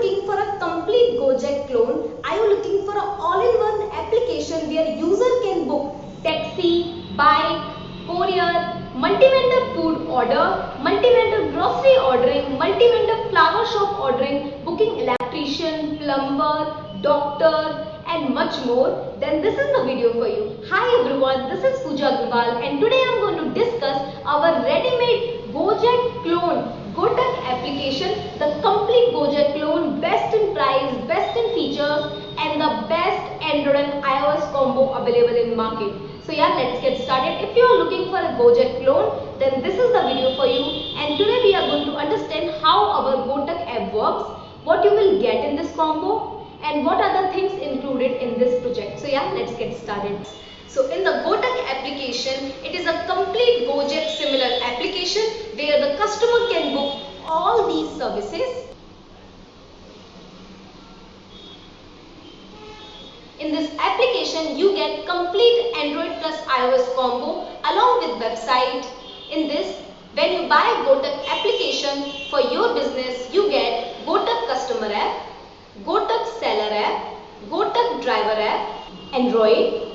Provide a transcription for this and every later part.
looking for a complete Gojek clone? Are you looking for an all-in-one application where user can book taxi, bike, courier, multi-vendor food order, multi-vendor grocery ordering, multi-vendor flower shop ordering, booking electrician, plumber, doctor and much more? Then this is the video for you. Hi everyone, this is Pooja Agrawal and today I am going to discuss our ready-made Gojek clone Gotak application, the complete Gojek clone, best in price, best in features and the best Android and iOS combo available in market. So yeah, let's get started. If you are looking for a Gojek clone, then this is the video for you, and today we are going to understand how our Gotak app works, what you will get in this combo and what are the things included in this project. So yeah, let's get started. So in the Gotak application, it is a complete Gojek similar application where the customer can book all these services. In this application, you get complete Android plus iOS combo along with website. In this, when you buy Gotak application for your business, you get Gotak customer app, Gotak seller app, Gotak driver app, Android,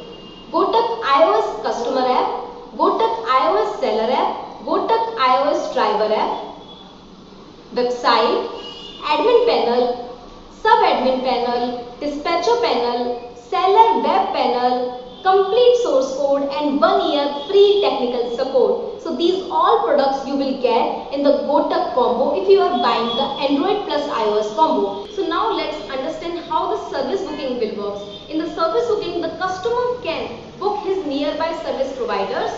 Gotak iOS customer app, Gotak iOS seller app, Gotak iOS driver app, website, admin panel, sub-admin panel, dispatcher panel, seller web panel, complete source code and 1 year free technical support. So these all products you will get in the Gotak combo if you are buying the Android plus iOS combo. So now let's understand how the service booking will work. In the service booking, the customer can book his nearby service providers.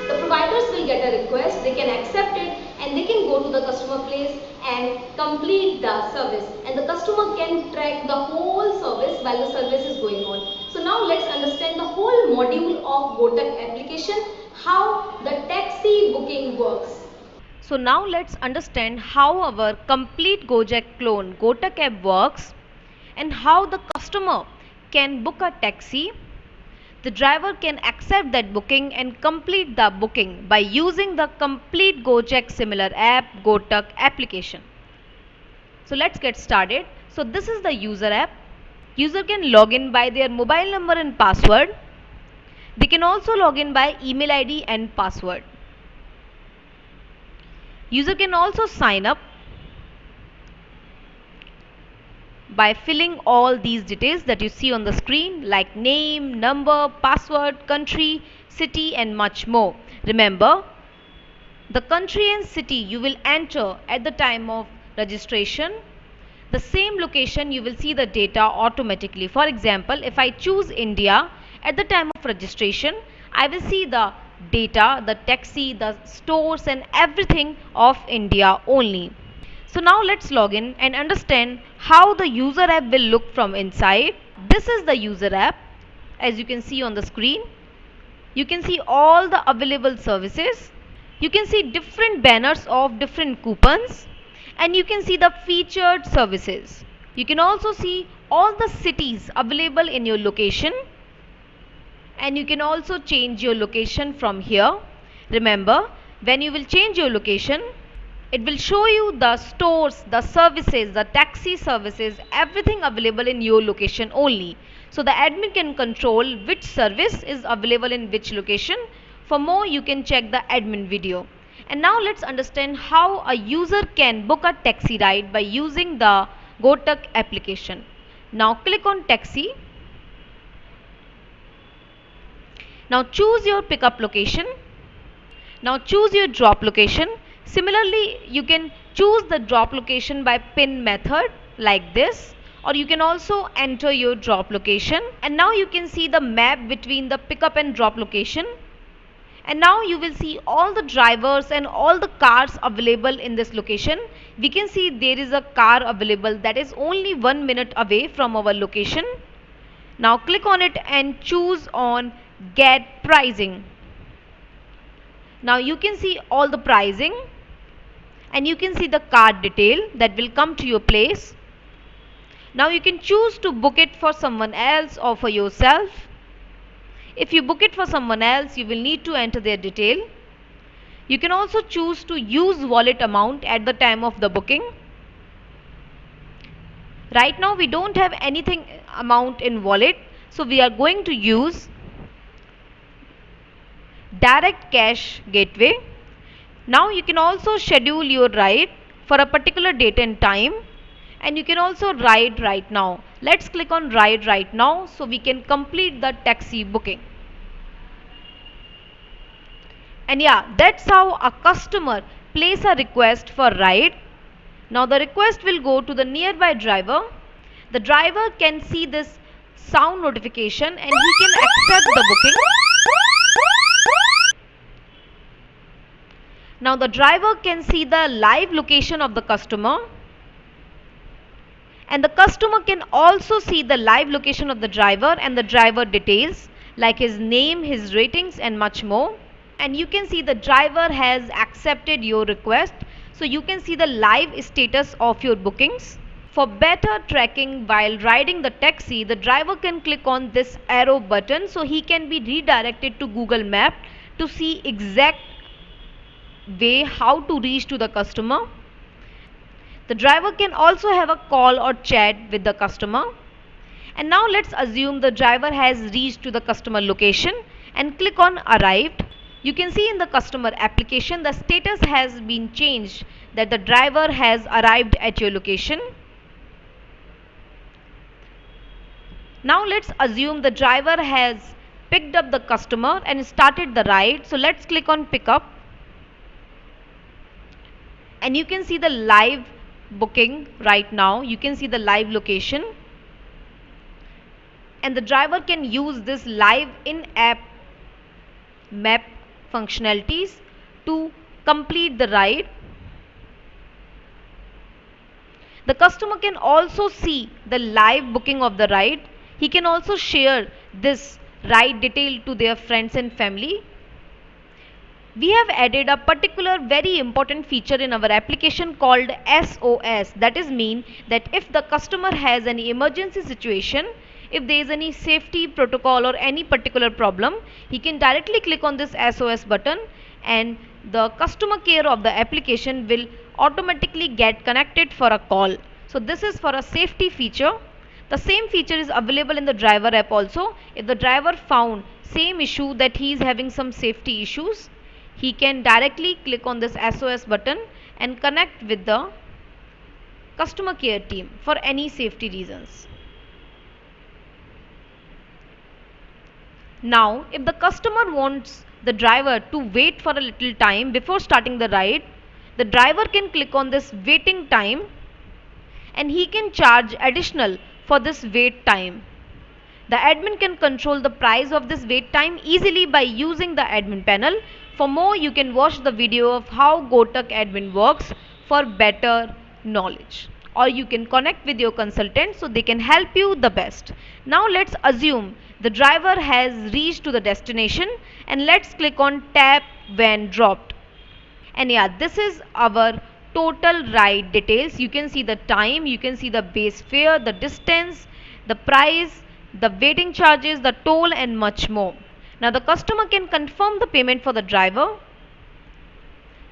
The providers will get a request, they can accept it and they can go to the customer place and complete the service, and the customer can track the whole service while the service is going on. So now let's understand the whole module of Gotak application, how the taxi booking works. So now let's understand how our complete Gojek clone Gotak app works and how the customer can book a taxi. The driver can accept that booking and complete the booking by using the complete Gojek similar app Gotak application. So let's get started. So this is the user app. User can log in by their mobile number and password. They can also log in by email ID and password. User can also sign up by filling all these details that you see on the screen like name, number, password, country, city and much more. Remember, the country and city you will enter at the time of registration. The same location you will see the data automatically. For example, if I choose India at the time of registration, I will see the data, the taxi, the stores and everything of India only. So now let's log in and understand how the user app will look from inside. This is the user app. As you can see on the screen, you can see all the available services. You can see different banners of different coupons and you can see the featured services. You can also see all the cities available in your location and you can also change your location from here. Remember, when you will change your location, it will show you the stores, the services, the taxi services, everything available in your location only. So the admin can control which service is available in which location. For more, you can check the admin video. And now let's understand how a user can book a taxi ride by using the Gotak application. Now click on taxi. Now choose your pickup location. Now choose your drop location. Similarly, you can choose the drop location by pin method like this, or you can also enter your drop location. And now you can see the map between the pickup and drop location. And now you will see all the drivers and all the cars available in this location. We can see there is a car available that is only 1 minute away from our location. Now click on it and choose on get pricing. Now you can see all the pricing and you can see the card detail that will come to your place. Now you can choose to book it for someone else or for yourself. If you book it for someone else, you will need to enter their detail. You can also choose to use wallet amount at the time of the booking. Right now we don't have anything amount in wallet, so we are going to use direct cash gateway. Now you can also schedule your ride for a particular date and time, and you can also ride right now. Let's click on ride right now so we can complete the taxi booking. And yeah, that's how a customer place a request for ride. Now the request will go to the nearby driver. The driver can see this sound notification and he can accept the booking. Now the driver can see the live location of the customer, and the customer can also see the live location of the driver and the driver details like his name, his ratings and much more. And you can see the driver has accepted your request, so you can see the live status of your bookings. For better tracking while riding the taxi, the driver can click on this arrow button so he can be redirected to Google Map to see exact way how to reach to the customer. The driver can also have a call or chat with the customer. And now let's assume the driver has reached to the customer location and click on arrived. You can see in the customer application the status has been changed, that the driver has arrived at your location. Now let's assume the driver has picked up the customer and started the ride. So let's click on pick up. And you can see the live booking right now. You can see the live location. And the driver can use this live in-app map functionalities to complete the ride. The customer can also see the live booking of the ride. He can also share this ride detail to their friends and family. We have added a particular very important feature in our application called SOS. That is mean that if the customer has any emergency situation, if there is any safety protocol or any particular problem, he can directly click on this SOS button and the customer care of the application will automatically get connected for a call. So this is for a safety feature. The same feature is available in the driver app also. If the driver found same issue that he is having some safety issues, he can directly click on this SOS button and connect with the customer care team for any safety reasons. Now, if the customer wants the driver to wait for a little time before starting the ride, the driver can click on this waiting time and he can charge additional for this wait time. The admin can control the price of this wait time easily by using the admin panel. For more, you can watch the video of how Gotak admin works for better knowledge. Or you can connect with your consultant so they can help you the best. Now let's assume the driver has reached to the destination and let's click on tap when dropped. And yeah, this is our total ride details. You can see the time, you can see the base fare, the distance, the price, the waiting charges, the toll and much more. Now the customer can confirm the payment for the driver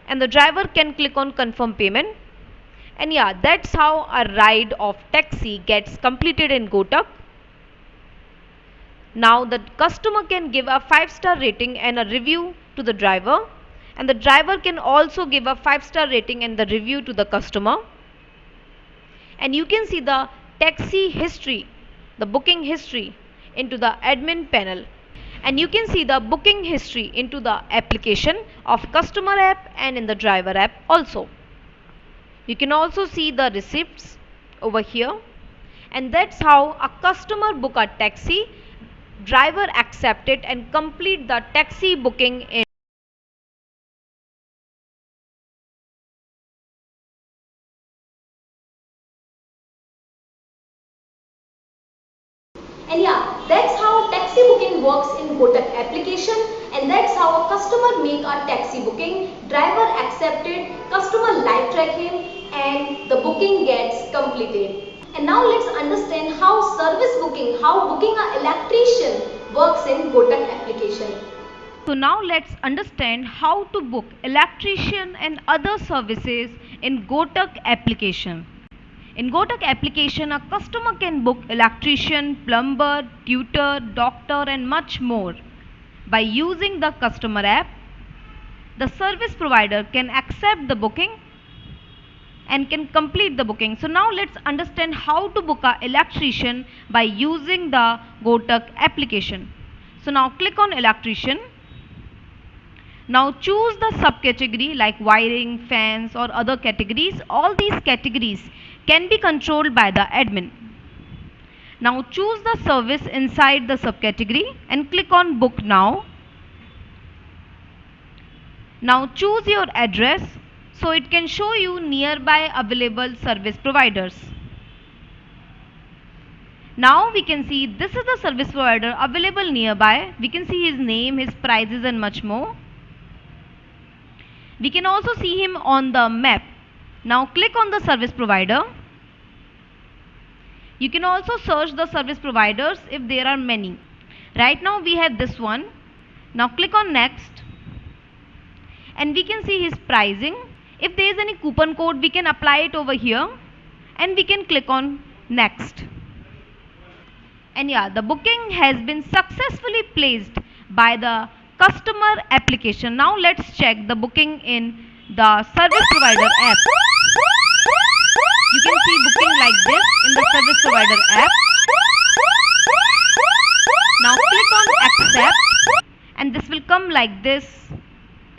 and the driver can click on confirm payment. And yeah, that's how a ride of taxi gets completed in Gotak. Now the customer can give a 5-star rating and a review to the driver, and the driver can also give a 5-star rating and the review to the customer. And you can see the taxi history, the booking history into the admin panel, and you can see the booking history into the application of customer app and in the driver app also. You can also see the receipts over here, and that's how a customer book a taxi, driver accept it and complete the taxi booking in And yeah, that's how taxi booking works in Gotak application, and that's how a customer make a taxi booking, driver accepted, customer live track him and the booking gets completed. And now let's understand how service booking, how booking an electrician works in Gotak application. So now let's understand how to book electrician and other services in Gotak application. In Gotak application, a customer can book electrician, plumber, tutor, doctor and much more. By using the customer app, the service provider can accept the booking and can complete the booking. So now let's understand how to book an electrician by using the Gotak application. So now click on electrician. Now choose the subcategory like wiring, fans or other categories. All these categories can be controlled by the admin. Now choose the service inside the subcategory and click on book now. Now choose your address so it can show you nearby available service providers. Now we can see this is the service provider available nearby. We can see his name, his prices and much more. We can also see him on the map. Now click on the service provider. You can also search the service providers if there are many. Right now we have this one. Now click on next and we can see his pricing. If there is any coupon code, we can apply it over here and we can click on next. And yeah, the booking has been successfully placed by the customer application. Now let's check the booking in the service provider app. You can see booking like this in the service provider app. Now click on accept and this will come like this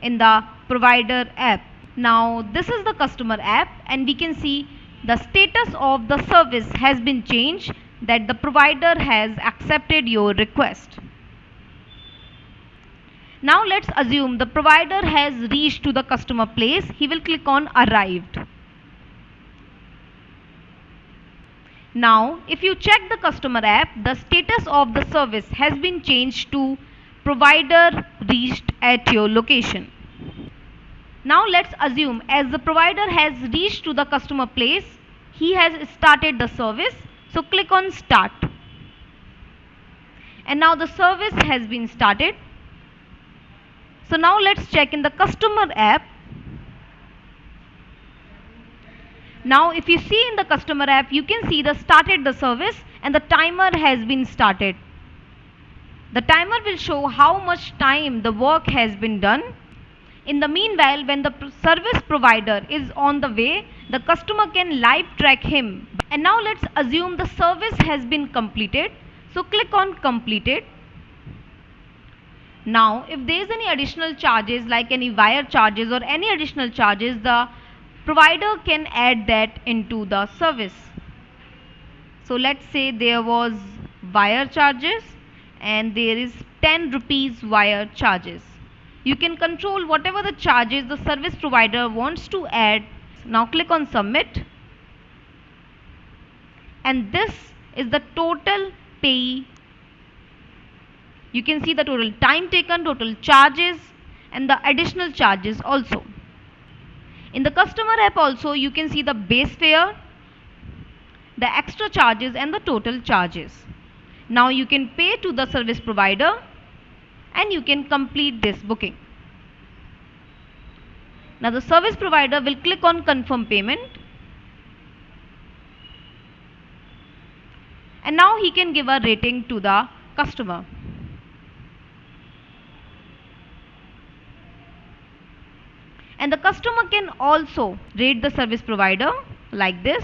in the provider app. Now this is the customer app and we can see the status of the service has been changed, that the provider has accepted your request. Now let's assume the provider has reached to the customer place. He will click on arrived. Now if you check the customer app, the status of the service has been changed to provider reached at your location. Now let's assume as the provider has reached to the customer place, he has started the service. So click on start. And now the service has been started. So now let's check in the customer app. Now if you see in the customer app, you can see the started the service and the timer has been started. The timer will show how much time the work has been done. In the meanwhile, when the service provider is on the way, the customer can live track him. And now let's assume the service has been completed. So click on completed. Now if there is any additional charges like any wire charges or any additional charges, the provider can add that into the service. So let's say there was wire charges and there is 10 rupees wire charges. You can control whatever the charges the service provider wants to add. Now click on submit. And this is the total pay. You can see the total time taken, total charges and the additional charges also. In the customer app also you can see the base fare, the extra charges and the total charges. Now you can pay to the service provider and you can complete this booking. Now the service provider will click on confirm payment. And now he can give a rating to the customer. And the customer can also rate the service provider like this.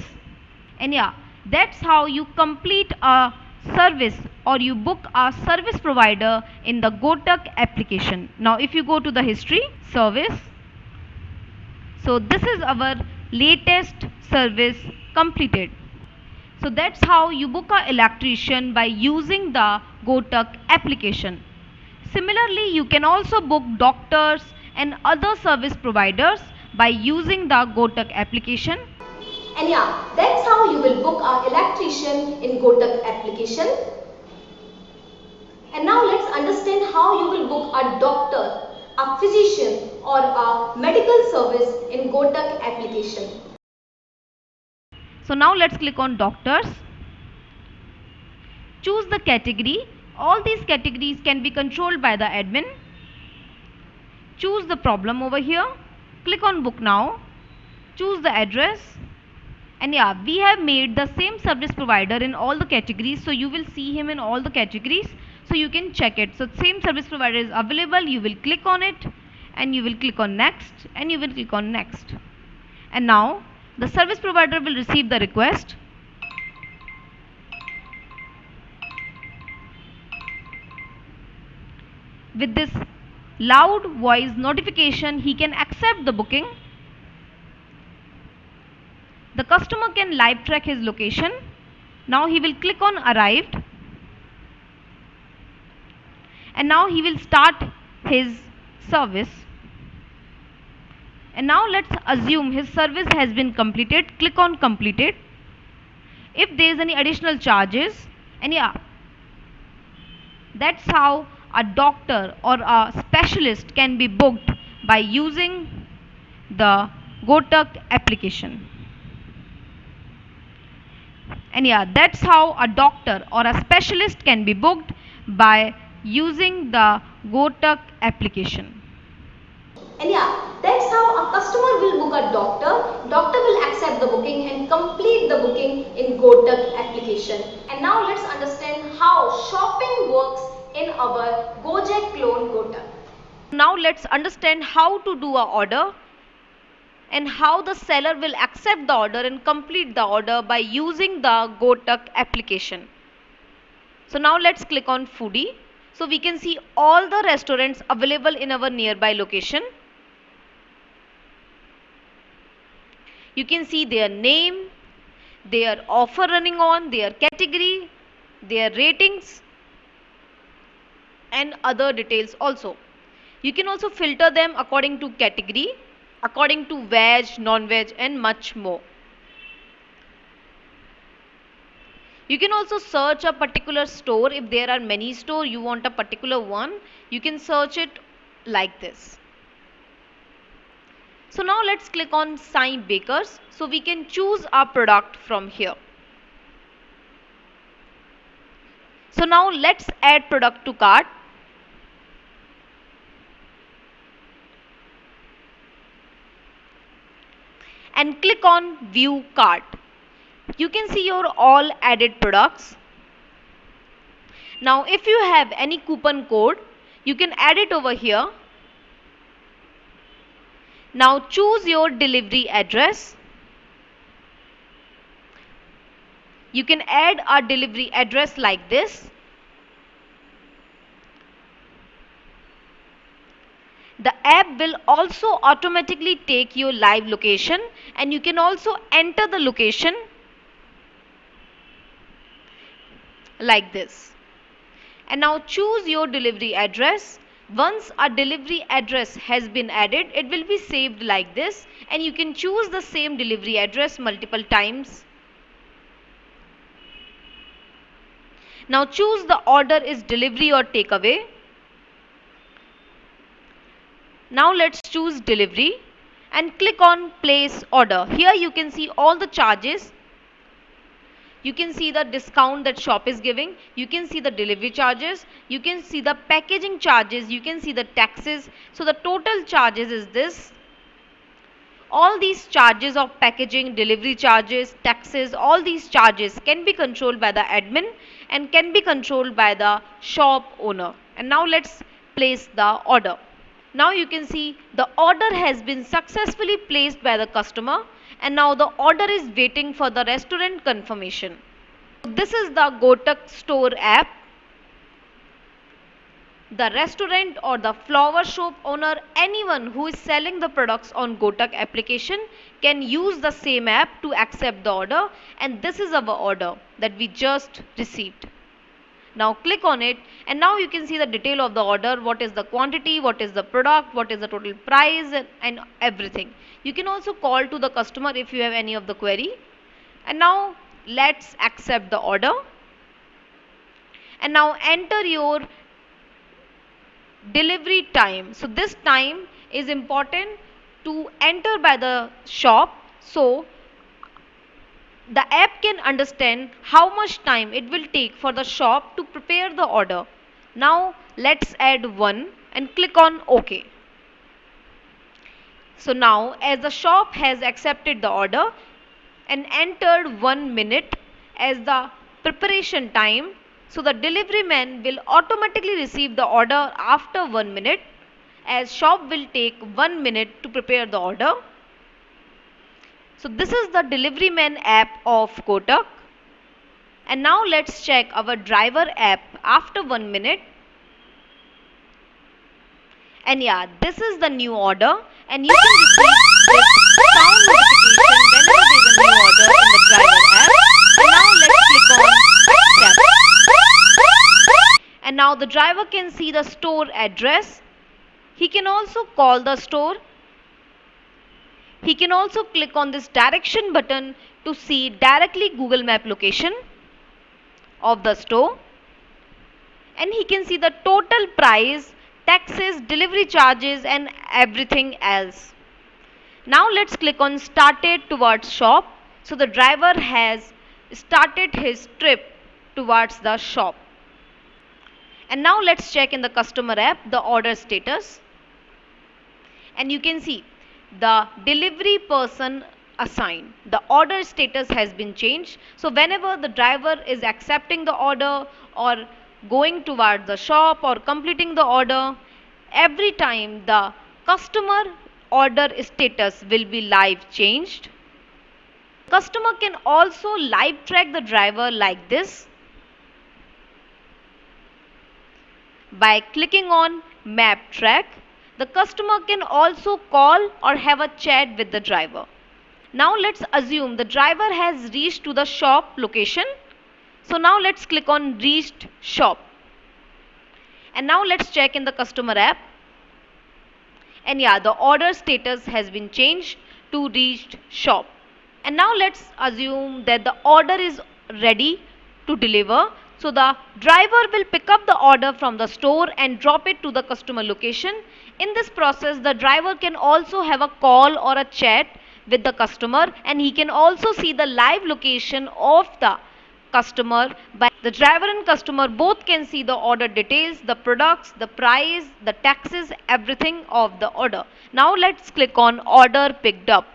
And yeah, that's how you complete a service or you book a service provider in the Gotak application. Now if you go to the history, service. So this is our latest service completed. So that's how you book an electrician by using the Gotak application. Similarly, you can also book doctors and other service providers by using the Gotak application. And yeah, that's how you will book an electrician in Gotak application. And now let's understand how you will book a doctor, a physician or a medical service in Gotak application. So now let's click on doctors. Choose the category. All these categories can be controlled by the admin. Choose the problem over here. Click on book now. Choose the address And yeah, we have made the same service provider in all the categories, so you will see him in all the categories, so you can check it. So same service provider is available, you will click on it and you will click on next and you will click on next. And now the service provider will receive the request. With this loud voice notification, he can accept the booking. The customer can live track his location. Now he will click on arrived and now he will start his service. And now let's assume his service has been completed. Click on completed. If there is any additional charges, and yeah, that's how a doctor or a specialist can be booked by using the Gotak application. And yeah, that's how a doctor or a specialist can be booked by using the Gotak application. And yeah, that's how a customer will book a doctor. Doctor will accept the booking and complete the booking in Gotak application. And now let's understand how shopping works in our Gojek clone Gotak. Now let's understand how to do a order and how the seller will accept the order and complete the order by using the Gotak application. So now let's click on foodie. So we can see all the restaurants available in our nearby location. You can see their name, their offer running on, their category, their ratings and other details also. You can also filter them according to category, according to veg, non-veg and much more. You can also search a particular store. If there are many stores, you want a particular one, you can search it like this. So now let's click on Sai Bakers. So we can choose our product from here. So now let's add product to cart. And click on view cart. You can see your all added products. Now if you have any coupon code, you can add it over here. Now choose your delivery address. You can add a delivery address like this. The app will also automatically take your live location and you can also enter the location like this. And now choose your delivery address. Once a delivery address has been added, it will be saved like this and you can choose the same delivery address multiple times. Now choose the order is delivery or takeaway. Now let's choose delivery and click on place order. Here you can see all the charges. You can see the discount that shop is giving. You can see the delivery charges. You can see the packaging charges. You can see the taxes. So the total charges is this. All these charges of packaging, delivery charges, taxes, all these charges can be controlled by the admin and can be controlled by the shop owner. And now let's place the order. Now you can see the order has been successfully placed by the customer and now the order is waiting for the restaurant confirmation. This is the Gotak store app. The restaurant or the flower shop owner, anyone who is selling the products on Gotak application can use the same app to accept the order, and this is our order that we just received. Now click on it and now you can see the detail of the order, what is the quantity, what is the product, what is the total price and everything. You can also call to the customer if you have any of the query. And now let's accept the order. And now enter your delivery time. So this time is important to enter by the shop. So the app can understand how much time it will take for the shop to prepare the order. Now let's add 1 and click on OK. So now as the shop has accepted the order and entered 1 minute as the preparation time. So the delivery man will automatically receive the order after 1 minute, as shop will take 1 minute to prepare the order. So this is the delivery man app of Kotak. And now let's check our driver app after 1 minute. And yeah, this is the new order, and you can receive this sound notification whenever there is a new order in the driver app. And now let's click on accept. And now the driver can see the store address. He can also call the store. He can also click on this direction button to see directly Google Map location of the store. And he can see the total price, taxes, delivery charges and everything else. Now let's click on started towards shop. So the driver has started his trip towards the shop. And now let's check in the customer app the order status. And you can see the delivery person assigned. The order status has been changed. So whenever the driver is accepting the order or going towards the shop or completing the order, every time the customer order status will be live changed. Customer can also live track the driver like this by clicking on map track. The customer can also call or have a chat with the driver. Now let's assume the driver has reached to the shop location. So now let's click on reached shop. And now let's check in the customer app. And yeah, the order status has been changed to reached shop. And now let's assume that the order is ready to deliver. So the driver will pick up the order from the store and drop it to the customer location. In this process, the driver can also have a call or a chat with the customer, and he can also see the live location of the customer. By the driver and customer both can see the order details, the products, the price, the taxes, everything of the order. Now let's click on order picked up.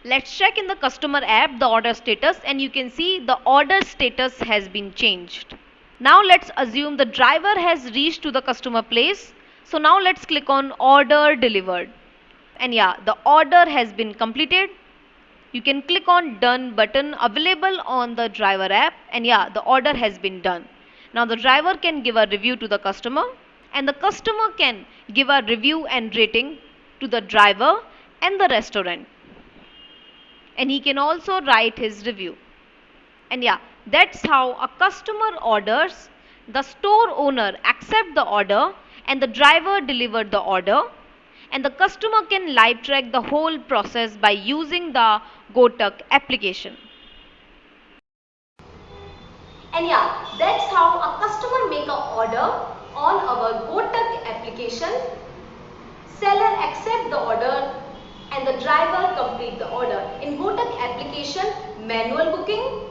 Let's check in the customer app the order status, and you can see the order status has been changed. Now let's assume the driver has reached to the customer place. So now let's click on order delivered. And yeah, the order has been completed. You can click on done button available on the driver app, and yeah, the order has been done. Now the driver can give a review to the customer, and the customer can give a review and rating to the driver and the restaurant. And he can also write his review. And yeah, that's how a customer orders, the store owner accept the order, and the driver delivered the order, and the customer can live track the whole process by using the Kotak application. And yeah, that's how a customer make an order on our Kotak application. Seller accept the order and the driver complete the order. In Kotak application, manual booking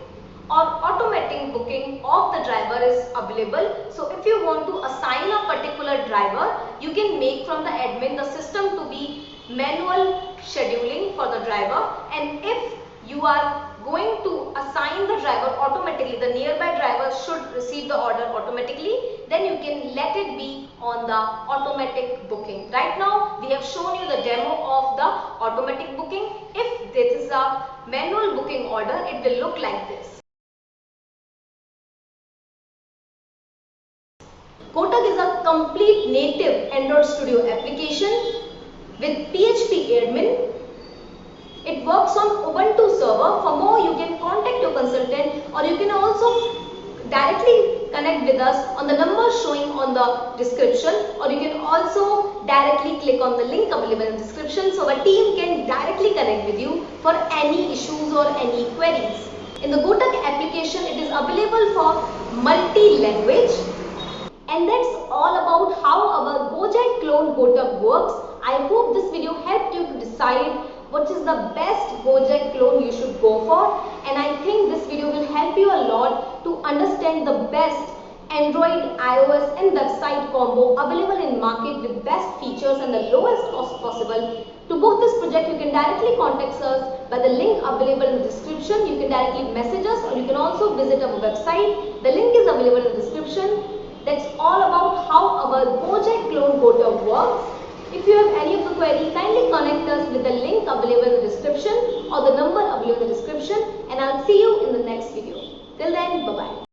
or automatic booking of the driver is available. So if you want to assign a particular driver, you can make from the admin the system to be manual scheduling for the driver, and if you are going to assign the driver automatically, the nearby driver should receive the order automatically, then you can let it be on the automatic booking. Right now we have shown you the demo of the automatic booking. If this is a manual booking order, it will look like this. Kotak is a complete native Android Studio application with PHP admin. It works on Ubuntu server. For more, you can contact your consultant, or you can also directly connect with us on the number showing on the description, or you can also directly click on the link available in the description, so our team can directly connect with you for any issues or any queries. In the Kotak application, it is available for multi-language. And that's all about how our Gojek clone Kotak works. I hope this video helped you to decide what is the best Gojek clone you should go for, and I think this video will help you a lot to understand the best Android, iOS and website combo available in market with best features and the lowest cost possible. To book this project, you can directly contact us by the link available in the description. You can directly message us or you can also visit our website. The link is available in the description. That's all about how our Gojek loan portal works. If you have any of the query, kindly connect us with the link available in the description or the number available in the description, and I'll see you in the next video. Till then, bye-bye.